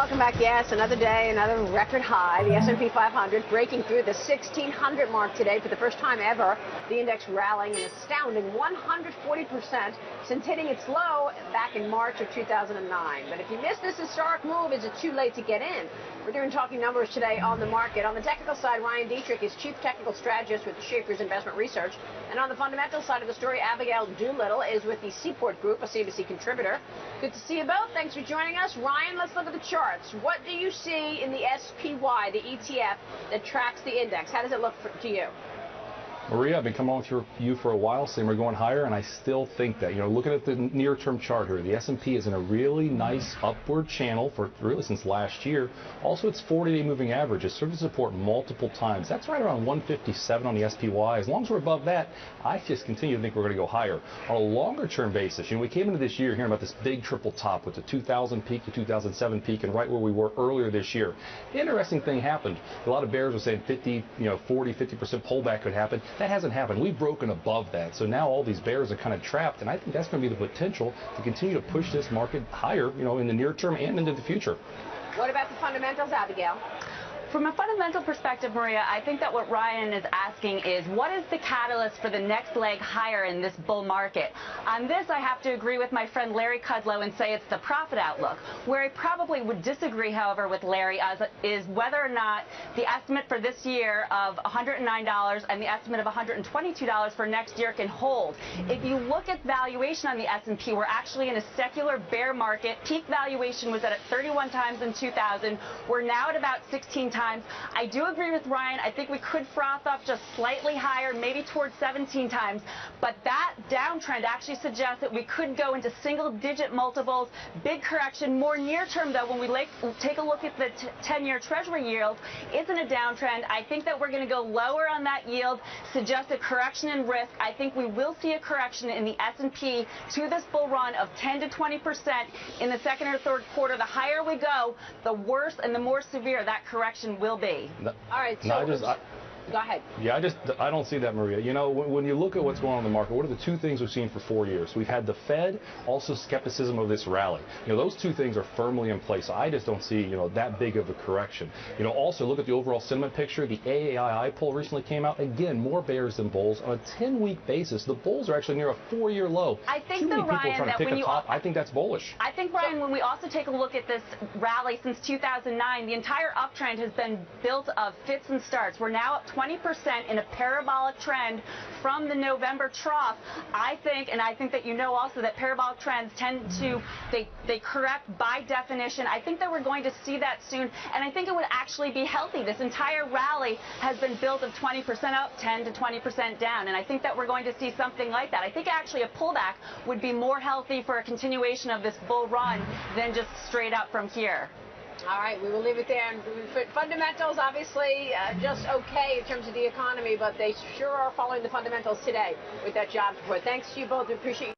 welcome back. Yes, another day, another record high. The S&P 500 breaking through the 1,600 mark today for the first time ever. The index rallying an astounding 140% since hitting its low back in March of 2009. But if you missed this historic move, is it too late to get in? We're doing talking numbers today on the market. On the technical side, Ryan Dietrich is Chief Technical Strategist with Schaefer's Investment Research. And on the fundamental side of the story, Abigail Doolittle is with the Seaport Group, a CNBC contributor. Good to see you both. Thanks for joining us. Ryan, let's look at the charts. What do you see in the SPY, the ETF that tracks the index? How does it look to you? Maria, I've been coming on with you for a while, saying we're going higher, and I still think that. Looking at the near-term chart here, the S&P is in a really nice upward channel for really since last year. Also, its 40-day moving average has served to support multiple times. That's right around 157 on the SPY. As long as we're above that, I just continue to think we're going to go higher. On a longer-term basis, we came into this year hearing about this big triple top with the 2000 peak, the 2007 peak, and right where we were earlier this year. The interesting thing happened. A lot of bears were saying 50%, 50% pullback could happen. That hasn't happened. We've broken above that. So now all these bears are kind of trapped, and I think that's going to be the potential to continue to push this market higher, in the near term and into the future. What about the fundamentals, Abigail? From a fundamental perspective, Maria, I think that what Ryan is asking is, what is the catalyst for the next leg higher in this bull market? On this, I have to agree with my friend Larry Kudlow and say it's the profit outlook. Where I probably would disagree, however, with Larry is whether or not the estimate for this year of $109 and the estimate of $122 for next year can hold. If you look at valuation on the S&P, we're actually in a secular bear market. Peak valuation was at 31 times in 2000. We're now at about 16 times. I do agree with Ryan. I think we could froth up just slightly higher, maybe towards 17 times. But that downtrend actually suggests that we could go into single-digit multiples. Big correction. More near-term, though, when we take a look at the 10-year Treasury yield, it's in a downtrend. I think that we're going to go lower on that yield, suggest a correction in risk. I think we will see a correction in the S&P to this bull run of 10 to 20% in the second or third quarter. The higher we go, the worse and the more severe that correction will be. All right, so go ahead. Yeah, I don't see that, Maria. When you look at what's going on in the market, what are the two things we've seen for 4 years? We've had the Fed, also skepticism of this rally. Those two things are firmly in place. I just don't see, that big of a correction. Also look at the overall sentiment picture. The AAII poll recently came out. Again, more bears than bulls. On a 10-week basis, the bulls are actually near a 4-year low. I think, too many though, people Ryan, are trying to pick a top. I think that's bullish. I think, Ryan, when we also take a look at this rally since 2009, the entire uptrend has been built of fits and starts. We're now up 20% in a parabolic trend from the November trough. I think that also that parabolic trends tend to, they correct by definition. I think that we're going to see that soon, and I think it would actually be healthy. This entire rally has been built of 20% up, 10 to 20% down, and I think that we're going to see something like that. I think actually a pullback would be more healthy for a continuation of this bull run than just straight up from here. All right, we will leave it there. And fundamentals, obviously, just okay in terms of the economy, but they sure are following the fundamentals today with that jobs report. Thanks to you both. We appreciate you.